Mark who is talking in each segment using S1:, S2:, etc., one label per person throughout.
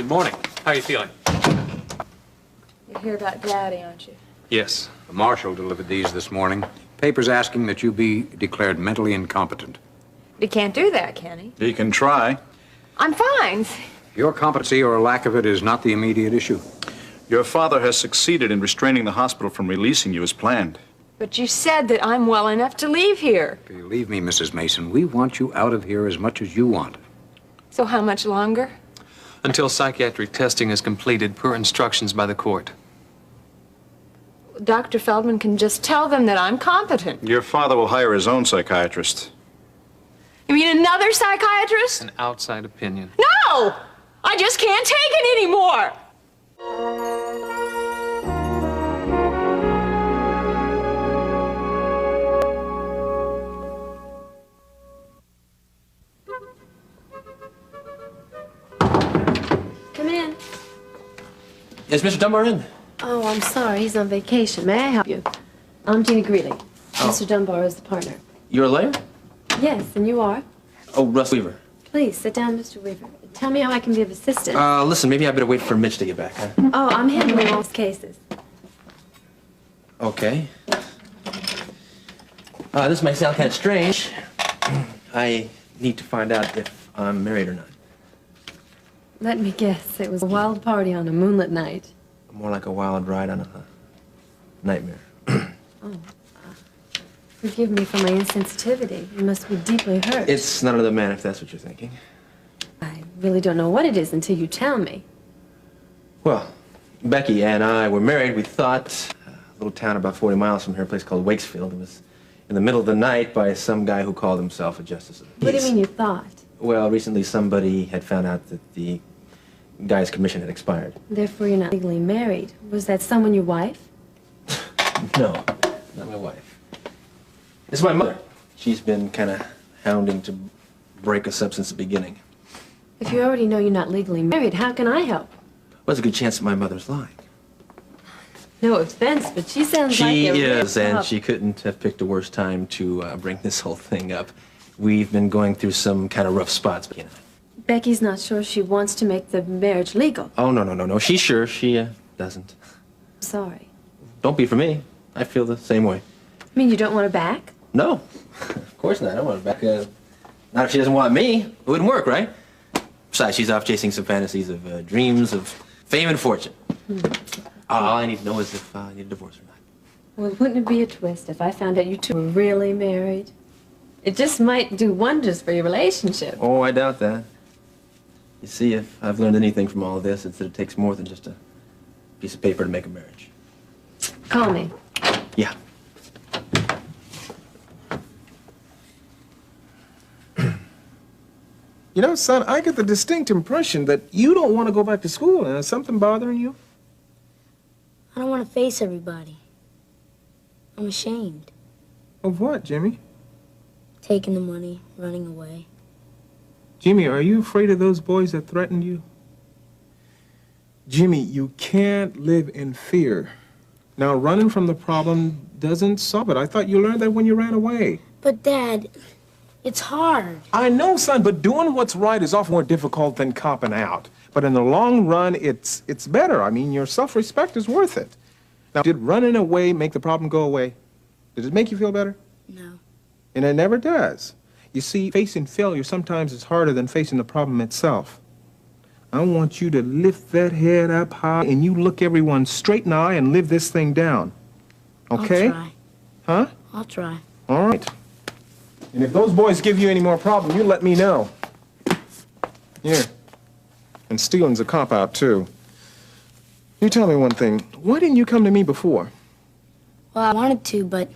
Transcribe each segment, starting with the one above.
S1: Good morning. How are you feeling?
S2: You're here about Daddy, aren't you?
S1: Yes.
S3: The marshal delivered these this morning. Papers asking that you be declared mentally incompetent.
S2: He can't do that, can he?
S4: He can try.
S2: I'm fine.
S3: Your competency or lack of it is not the immediate issue.
S4: Your father has succeeded in restraining the hospital from releasing you as planned.
S2: But you said that I'm well enough to leave here.
S3: Believe me, Mrs. Mason, we want you out of here as much as you want.
S2: So how much longer?
S1: Until psychiatric testing is completed per instructions by the court.
S2: Dr. Feldman can just tell them that I'm competent.
S4: Your father will hire his own psychiatrist.
S2: You mean another psychiatrist?
S1: An outside opinion.
S2: No! I just can't take it anymore!
S5: Come in.
S6: Is Mr. Dunbar in?
S5: Oh, I'm sorry. He's on vacation. May I help you? I'm Gina Greeley. Mr. Dunbar is the partner.
S6: You're a lawyer?
S5: Yes, and you are?
S6: Oh, Russ Weaver.
S5: Please, sit down, Mr. Weaver. Tell me how I can be of assistance.
S6: Listen, maybe I better wait for Mitch to get back, huh?
S5: Oh, I'm handling all his cases.
S6: Okay. This might sound kind of strange. I need to find out if I'm married or not.
S5: Let me guess. It was a wild party on a moonlit night.
S6: More like a wild ride on a nightmare.
S5: Forgive me for my insensitivity. You must be deeply hurt.
S6: It's none of the man, if that's what you're thinking.
S5: I really don't know what it is until you tell me.
S6: Well, Becky and I were married, we thought. A little town about 40 miles from here, a place called Wakesfield. It was in the middle of the night by some guy who called himself a justice of the peace.
S5: What do you mean you thought?
S6: Well, recently somebody had found out that the guy's commission had expired.
S5: Therefore, you're not legally married. Was that someone your wife?
S6: No, not my wife. It's my mother. She's been kind of hounding to break us up since the beginning.
S5: If you already know you're not legally married, how can I help?
S6: Well, there's a good chance that my mother's lying.
S5: No offense, but she sounds like
S6: She
S5: a real
S6: is, and
S5: tough.
S6: she couldn't have picked a worse time to bring this whole thing up. We've been going through some kind of rough spots, but you know.
S5: Becky's not sure she wants to make the marriage legal.
S6: Oh, no. She's sure. She doesn't.
S5: Sorry.
S6: Don't be for me. I feel the same way.
S5: I mean, you don't want her back?
S6: No, of course not. I don't want her back. Not if she doesn't want me. It wouldn't work, right? Besides, she's off chasing some fantasies of dreams of fame and fortune. All I need to know is if I need a divorce or not.
S5: Well, wouldn't it be a twist if I found out you two were really married? It just might do wonders for your relationship.
S6: Oh, I doubt that. You see, if I've learned anything from all of this, it's that it takes more than just a piece of paper to make a marriage.
S5: Call me.
S6: Yeah.
S7: You know, son, I get the distinct impression that you don't want to go back to school. Is something bothering you?
S8: I don't want to face everybody. I'm ashamed.
S7: Of what, Jimmy?
S8: Taking the money, running away.
S7: Jimmy, are you afraid of those boys that threatened you? Jimmy, you can't live in fear. Now, running from the problem doesn't solve it. I thought you learned that when you ran away.
S8: But, Dad, it's hard.
S7: I know, son, but doing what's right is often more difficult than copping out. But in the long run, it's better. I mean, your self-respect is worth it. Now, did running away make the problem go away? Did it make you feel better?
S8: No.
S7: And it never does. You see, facing failure sometimes is harder than facing the problem itself. I want you to lift that head up high and you look everyone straight in the eye and live this thing down. Okay?
S8: I'll try.
S7: Huh?
S8: I'll try.
S7: All right. And if those boys give you any more problem, you let me know. Here. And stealing's a cop-out, too. You tell me one thing. Why didn't you come to me before?
S8: Well, I wanted to, but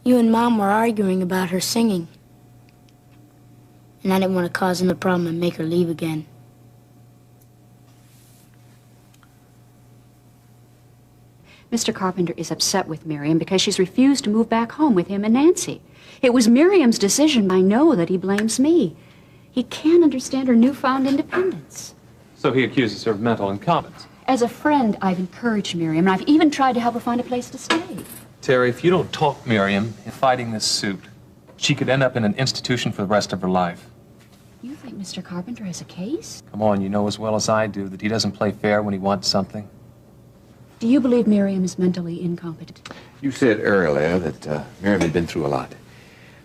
S8: you and Mom were arguing about her singing. And I didn't want to cause another problem and make her leave again.
S9: Mr. Carpenter is upset with Miriam because she's refused to move back home with him and Nancy. It was Miriam's decision. I know that he blames me. He can't understand her newfound independence.
S1: So he accuses her of mental incompetence.
S9: As a friend, I've encouraged Miriam, and I've even tried to help her find a place to stay.
S1: Terry, if you don't talk Miriam in fighting this suit, she could end up in an institution for the rest of her life.
S9: You think think Mr. Carpenter has a case?
S1: Come on, you know as well as I do that he doesn't play fair when he wants something.
S9: Do you believe Miriam is mentally incompetent?
S10: You said earlier that Miriam had been through a lot.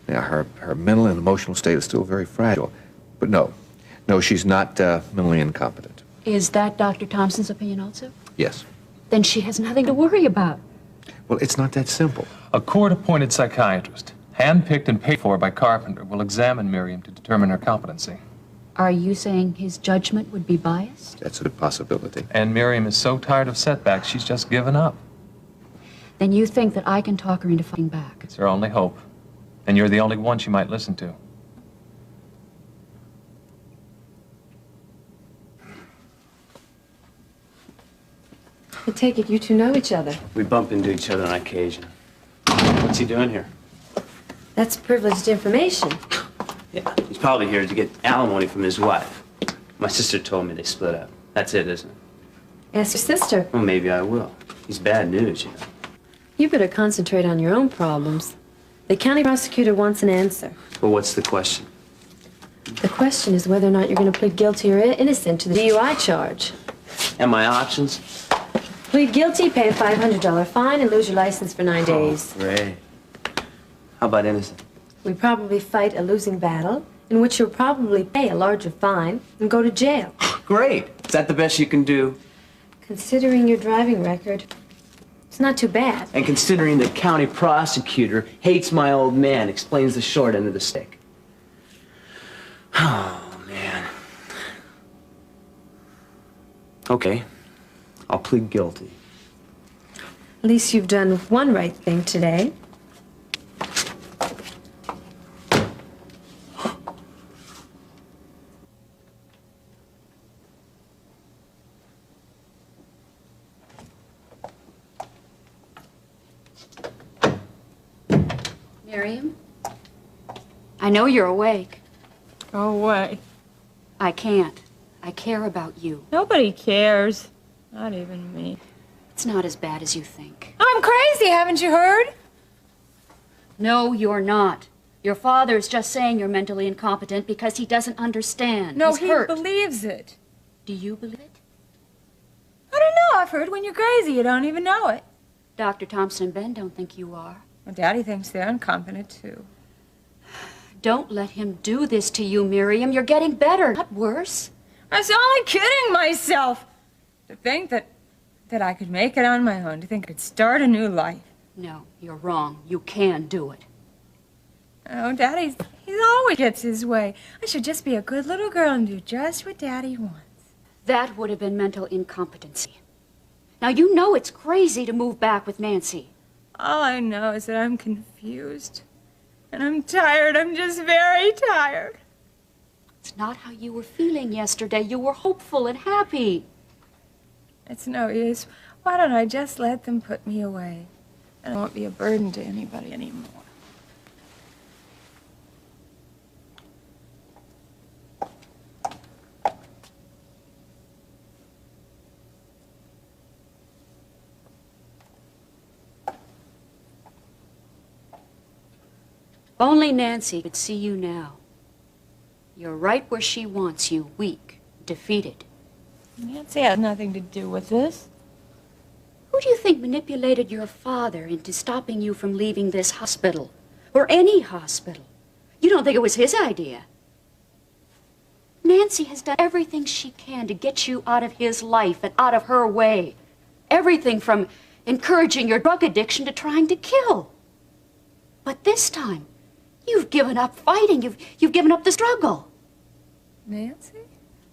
S10: Now, her mental and emotional state is still very fragile. But no, she's not mentally incompetent.
S9: Is that Dr. Thompson's opinion also?
S10: Yes.
S9: Then she has nothing to worry about.
S10: Well, it's not that simple.
S1: A court-appointed psychiatrist, handpicked and paid for by Carpenter, will examine Miriam to determine her competency.
S9: Are you saying his judgment would be biased?
S10: That's a good possibility.
S1: And Miriam is so tired of setbacks, she's just given up.
S9: Then you think that I can talk her into fighting back?
S1: It's her only hope. And you're the only one she might listen to.
S5: I take it you two know each other.
S11: We bump into each other on occasion. What's he doing here?
S5: That's privileged information.
S11: Yeah, he's probably here to get alimony from his wife. My sister told me they split up. That's it, isn't it?
S5: Ask your sister.
S11: Well, maybe I will. He's bad news, you know.
S5: You better concentrate on your own problems. The county prosecutor wants an answer.
S11: Well, what's the question?
S5: The question is whether or not you're going to plead guilty or innocent to the DUI charge.
S11: And my options?
S5: Plead guilty, pay a $500 fine, and lose your license for 9 days.
S11: Great. How about innocent?
S5: We probably fight a losing battle, in which you'll probably pay a larger fine and go to jail.
S11: Great. Is that the best you can do?
S5: Considering your driving record, it's not too bad.
S11: And considering the county prosecutor hates my old man, explains the short end of the stick. Oh, man. Okay. I'll plead guilty.
S5: At least you've done one right thing today.
S9: Miriam? I know you're awake.
S2: Go away.
S9: I can't. I care about you.
S2: Nobody cares. Not even me.
S9: It's not as bad as you think.
S2: I'm crazy, haven't you heard?
S9: No, you're not. Your father's just saying you're mentally incompetent because he doesn't understand.
S2: No,
S9: He's
S2: he
S9: hurt.
S2: believes it.
S9: Do you believe it?
S2: I don't know. I've heard when you're crazy, you don't even know it.
S9: Dr. Thompson and Ben don't think you are.
S2: Well, Daddy thinks they're incompetent, too.
S9: Don't let him do this to you, Miriam. You're getting better, not worse.
S2: I was only kidding myself. To think that I could make it on my own, to think I could start a new life.
S9: No, you're wrong. You can do it.
S2: Oh, Daddy, he always gets his way. I should just be a good little girl and do just what Daddy wants.
S9: That would have been mental incompetency. Now, you know it's crazy to move back with Nancy.
S2: All I know is that I'm confused. And I'm tired. I'm just very tired.
S9: It's not how you were feeling yesterday. You were hopeful and happy.
S2: It's no use. Why don't I just let them put me away? And I won't be a burden to anybody anymore.
S9: Only Nancy could see you now. You're right where she wants you, weak, defeated.
S2: Nancy had nothing to do with this.
S9: Who do you think manipulated your father into stopping you from leaving this hospital? Or any hospital? You don't think it was his idea? Nancy has done everything she can to get you out of his life and out of her way. Everything from encouraging your drug addiction to trying to kill. But this time, you've given up fighting. You've given up the struggle.
S2: Nancy?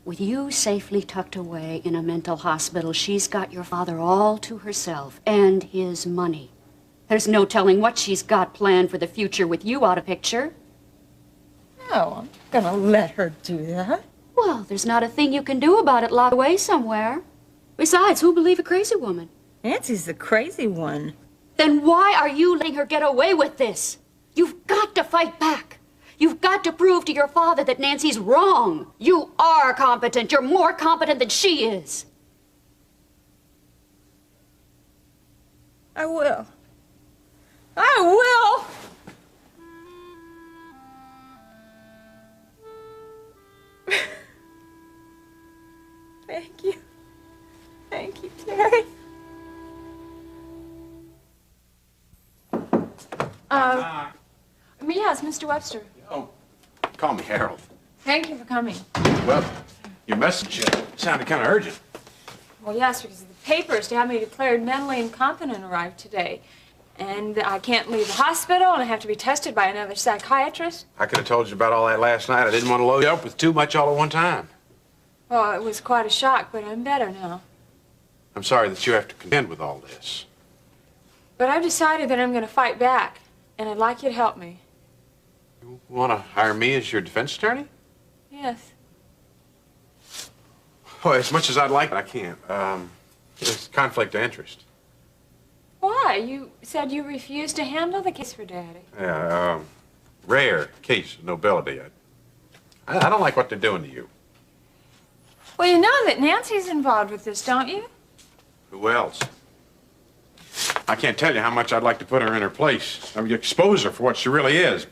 S9: With you safely tucked away in a mental hospital, she's got your father all to herself and his money. There's no telling what she's got planned for the future with you out of picture.
S2: No, I'm gonna let her do that.
S9: Well, there's not a thing you can do about it locked away somewhere. Besides, who'll believe a crazy woman?
S2: Nancy's the crazy one.
S9: Then why are you letting her get away with this? You've got to fight back. You've got to prove to your father that Nancy's wrong. You are competent. You're more competent than she is.
S2: I will. I will! Thank you. Thank you, Terry. Yes, Mr. Webster.
S3: Oh, call me Harold.
S2: Thank you for coming.
S3: Well, your message sounded kind of urgent.
S2: Well, yes, because the papers to have me declared mentally incompetent arrived today. And I can't leave the hospital, and I have to be tested by another psychiatrist.
S3: I could have told you about all that last night. I didn't want to load you up with too much all at one time.
S2: Well, it was quite a shock, but I'm better now.
S3: I'm sorry that you have to contend with all this.
S2: But I've decided that I'm going to fight back, and I'd like you to help me.
S3: You want to hire me as your defense attorney?
S2: Yes.
S3: Oh, as much as I'd like, I can't. It's conflict of interest.
S2: Why? You said you refused to handle the case for Daddy.
S3: Yeah, rare case of nobility. I don't like what they're doing to you.
S2: Well, you know that Nancy's involved with this, don't you?
S3: Who else? I can't tell you how much I'd like to put her in her place. I mean, expose her for what she really is.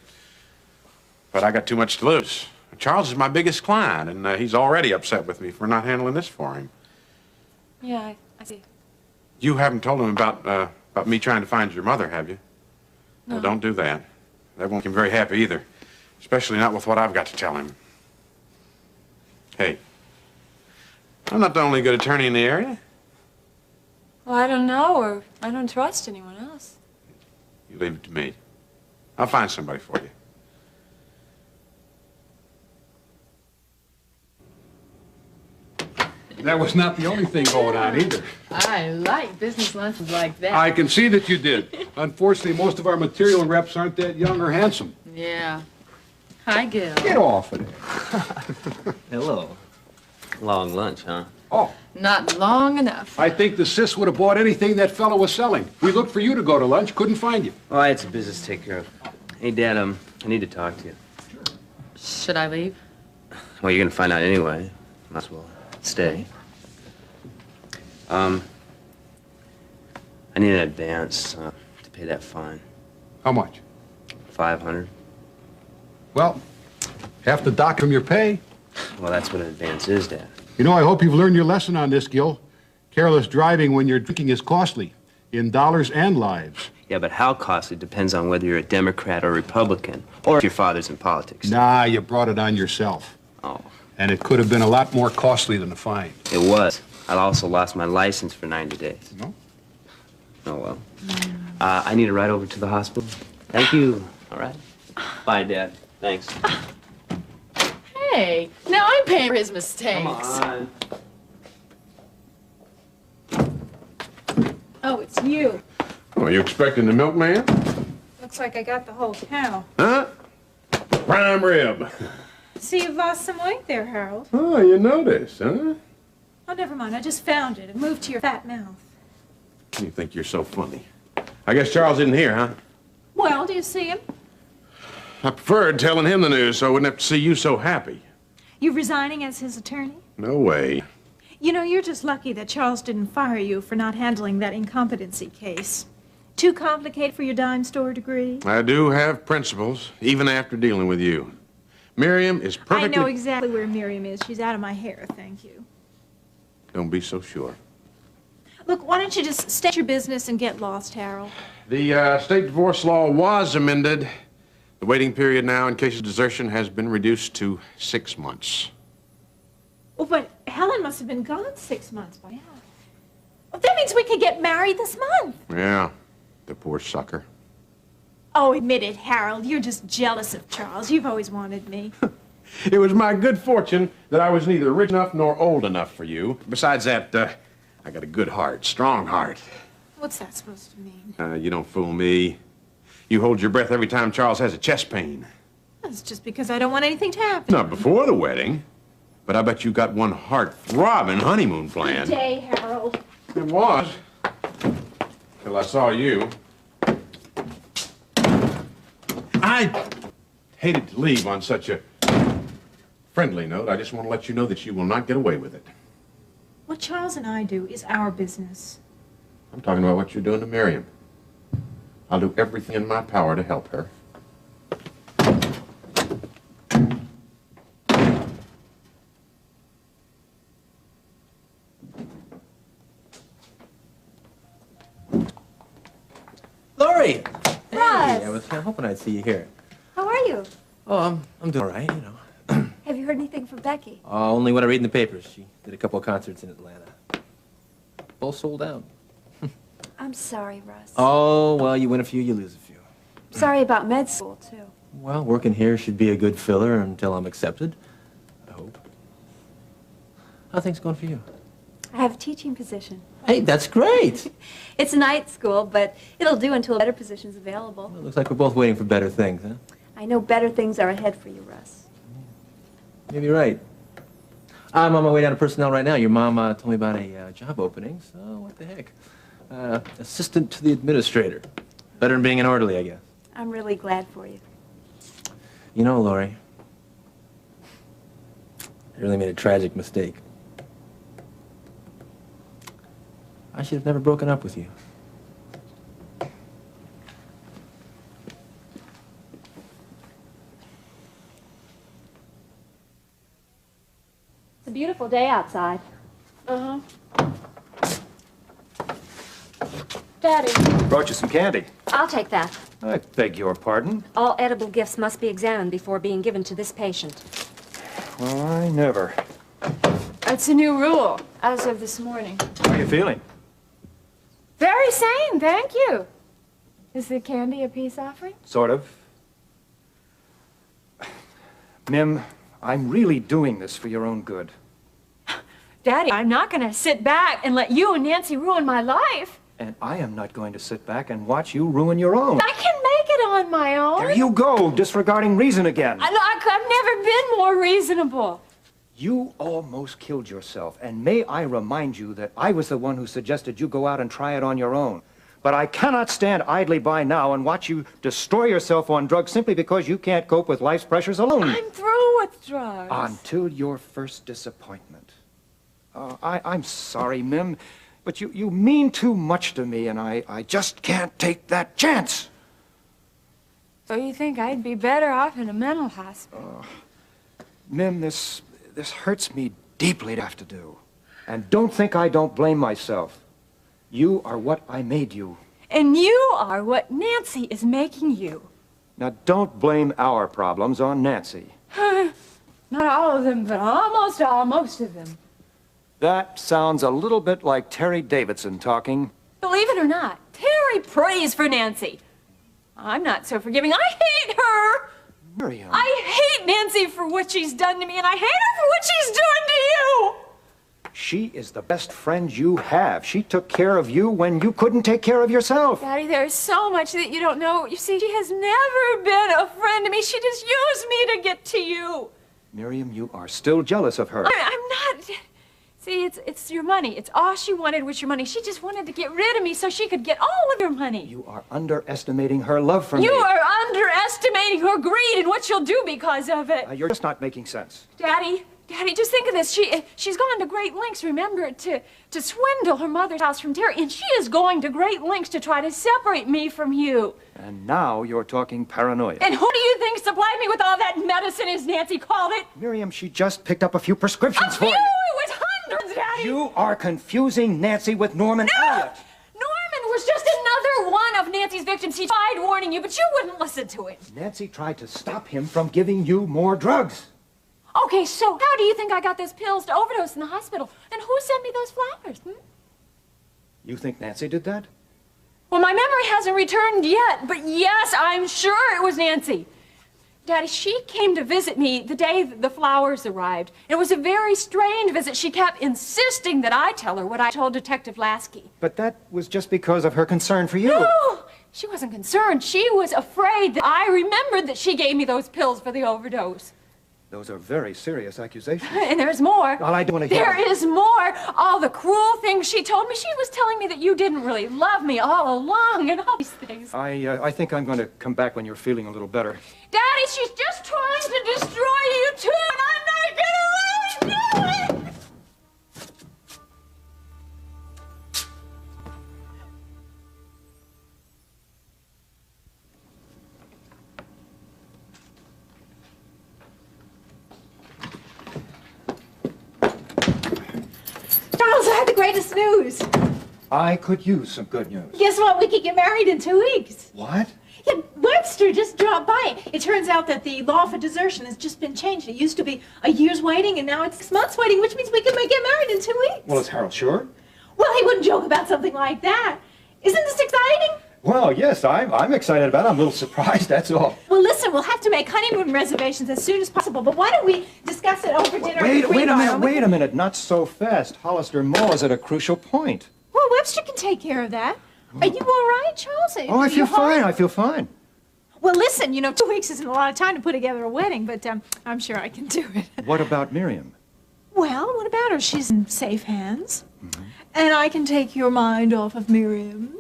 S3: But I got too much to lose. Charles is my biggest client, and he's already upset with me for not handling this for him.
S2: Yeah, I see.
S3: You haven't told him about me trying to find your mother, have you?
S2: No.
S3: Well, don't do that. That won't make him very happy either. Especially not with what I've got to tell him. Hey, I'm not the only good attorney in the area.
S2: Well, I don't know, or I don't trust anyone else.
S3: You leave it to me. I'll find somebody for you.
S12: That was not the only thing going on either.
S13: I like business lunches like that.
S12: I can see that you did. Unfortunately, most of our material reps aren't that young or handsome.
S13: Yeah. Hi, Gil.
S12: Get off of there.
S11: Hello. Long lunch, huh?
S12: Oh,
S13: Not long enough.
S12: I think the sis would have bought anything that fellow was selling. We looked for you to go to lunch, couldn't find you.
S11: Oh, I had some business to take care of. Hey, Dad, I need to talk to you.
S13: Should I leave?
S11: Well, you're gonna find out anyway. Might as well stay. I need an advance to pay that fine.
S12: How much?
S11: 500.
S12: Well, half the dock from your pay.
S11: Well, that's what an advance is, Dad.
S12: You know, I hope you've learned your lesson on this, Gil. Careless driving when you're drinking is costly, in dollars and lives.
S11: Yeah, but how costly depends on whether you're a Democrat or Republican, or if your father's in politics.
S12: Nah, you brought it on yourself.
S11: Oh.
S12: And it could have been a lot more costly than a fine.
S11: It was. I also lost my license for 90 days.
S12: No?
S11: Oh, well. I need a ride over to the hospital. Thank you. All right. Bye, Dad. Thanks.
S13: Hey, now I'm paying for his mistakes.
S11: Come on.
S2: Oh, it's you.
S3: Oh, are you expecting the milkman?
S2: Looks like I got the whole cow.
S3: Huh? Prime rib.
S14: See, you've lost some weight there, Harold.
S3: Oh, you noticed, huh?
S14: Oh, never mind. I just found it. It moved to your fat mouth.
S3: You think you're so funny. I guess Charles isn't here, huh?
S14: Well, do you see him?
S3: I preferred telling him the news so I wouldn't have to see you so happy.
S14: You resigning as his attorney?
S3: No way.
S14: You know, you're just lucky that Charles didn't fire you for not handling that incompetency case. Too complicated for your dime store degree?
S3: I do have principles, even after dealing with you. Miriam is perfectly...
S14: I know exactly where Miriam is. She's out of my hair, thank you.
S3: Don't be so sure.
S14: Look, why don't you just state your business and get lost, Harold?
S3: The state divorce law was amended. The waiting period now in case of desertion has been reduced to 6 months.
S14: Oh, but Helen must have been gone 6 months by now. Well, that means we could get married this month.
S3: Yeah, the poor sucker.
S14: Oh, admit it, Harold. You're just jealous of Charles. You've always wanted me.
S3: It was my good fortune that I was neither rich enough nor old enough for you. Besides that, I got a good heart, strong heart.
S14: What's that supposed to mean?
S3: You don't fool me. You hold your breath every time Charles has a chest pain.
S14: It's just because I don't want anything to happen.
S3: Not before the wedding. But I bet you got one heart-throbbing honeymoon planned.
S14: Good day, Harold.
S3: It was. Till I saw you. I hated to leave on such a friendly note. I just want to let you know that you will not get away with it.
S14: What Charles and I do is our business.
S3: I'm talking about what you're doing to Miriam. I'll do everything in my power to help her.
S2: Russ!
S6: I was hoping I'd see you here.
S2: How are you?
S6: Oh, I'm doing all right, you know.
S2: Have you heard anything from Becky?
S6: Only what I read in the papers. She did a couple of concerts in Atlanta. Both sold out.
S2: I'm sorry, Russ.
S6: Oh, well, you win a few, you lose a few.
S2: Sorry about med school, too.
S6: Well, working here should be a good filler until I'm accepted. I hope. How things going for you?
S2: I have a teaching position.
S6: Hey, that's great.
S2: It's night school, but it'll do until a better position's available.
S6: Well, looks like we're both waiting for better things, huh?
S2: I know better things are ahead for you, Russ.
S6: Maybe you're right. I'm on my way down to personnel right now. Your mom told me about a job opening, so what the heck. Assistant to the administrator. Better than being an orderly, I guess.
S2: I'm really glad for you.
S6: You know, Lori, I really made a tragic mistake. I should have never broken up with you.
S2: It's a beautiful day outside. Uh-huh. Daddy.
S15: Brought you some candy.
S16: I'll take that.
S15: I beg your pardon.
S16: All edible gifts must be examined before being given to this patient.
S15: Well, I never.
S2: It's a new rule, as of this morning.
S15: How are you feeling?
S2: Very sane, thank you. Is the candy a peace offering?
S15: Sort of. Mim, I'm really doing this for your own good.
S2: Daddy, I'm not going to sit back and let you and Nancy ruin my life.
S15: And I am not going to sit back and watch you ruin your own.
S2: I can make it on my own.
S15: There you go, disregarding reason again.
S2: I've never been more reasonable.
S15: You almost killed yourself, and may I remind you that I was the one who suggested you go out and try it on your own. But I cannot stand idly by now and watch you destroy yourself on drugs simply because you can't cope with life's pressures alone.
S2: I'm through with drugs.
S15: Until your first disappointment. I'm sorry, Mim, but you mean too much to me, and I just can't take that chance.
S2: So you think I'd be better off in a mental hospital?
S15: Mim, this hurts me deeply to have to do. And don't think I don't blame myself. You are what I made you.
S2: And you are what Nancy is making you.
S15: Now, don't blame our problems on Nancy.
S2: Not all of them, but almost most of them.
S15: That sounds a little bit like Terry Davidson talking.
S2: Believe it or not, Terry prays for Nancy. I'm not so forgiving. I hate her.
S15: Miriam.
S2: I hate Nancy for what she's done to me, and I hate her for what she's doing to you.
S15: She is the best friend you have. She took care of you when you couldn't take care of yourself.
S2: Daddy, there's so much that you don't know. You see, she has never been a friend to me. She just used me to get to you.
S15: Miriam, you are still jealous of her.
S2: I'm not. See, it's your money. It's all she wanted was your money. She just wanted to get rid of me so she could get all of your money.
S15: You are underestimating her love for me.
S2: You are underestimating her greed and what she'll do because of it.
S15: You're just not making sense.
S2: Daddy, just think of this. She's gone to great lengths, remember, to swindle her mother's house from Terry, and she is going to great lengths to try to separate me from you.
S15: And now you're talking paranoia.
S2: And who do you think supplied me with all that medicine, as Nancy called it?
S15: Miriam, she just picked up a few prescriptions for you.
S2: It was hundreds, Daddy!
S15: You are confusing Nancy with Norman Elliott.
S2: Norman was just another one of Nancy's victims. He tried warning you, but you wouldn't listen to him.
S15: Nancy tried to stop him from giving you more drugs.
S2: Okay, so how do you think I got those pills to overdose in the hospital? And who sent me those flowers?
S15: You think Nancy did that?
S2: Well, my memory hasn't returned yet, but yes, I'm sure it was Nancy. Daddy, she came to visit me the day the flowers arrived. It was a very strange visit. She kept insisting that I tell her what I told Detective Lasky.
S15: But that was just because of her concern for you.
S2: No, she wasn't concerned. She was afraid that I remembered that she gave me those pills for the overdose.
S15: Those are very serious accusations.
S2: And there's more.
S15: Well, I don't want to hear
S2: There is more. All the cruel things she told me. She was telling me that you didn't really love me all along and all these things.
S15: I think I'm going to come back when you're feeling a little better.
S2: Daddy, she's just trying to destroy you too, and I'm not gonna let her do it! Charles, I have the greatest news.
S15: I could use some good news.
S2: Guess what? We could get married in 2 weeks.
S15: What?
S14: Yeah, Webster just dropped by. It turns out that the law for desertion has just been changed. It used to be a year's waiting, and now it's 6 months waiting, which means we can get married in 2 weeks.
S15: Well, is Harold sure?
S14: Well, he wouldn't joke about something like that. Isn't this exciting?
S15: Well, yes, I'm excited about it. I'm a little surprised, that's all.
S14: Well, listen, we'll have to make honeymoon reservations as soon as possible, but why don't we discuss it over dinner?
S15: Wait a minute, not so fast. Hollister Mall is at a crucial point.
S14: Well, Webster can take care of that. Are you all right, Charles?
S15: Oh, I feel fine, I feel fine.
S14: Well, listen, 2 weeks isn't a lot of time to put together a wedding, but I'm sure I can do it.
S15: What about Miriam?
S14: Well, what about her? She's in safe hands. And I can take your mind off of Miriam.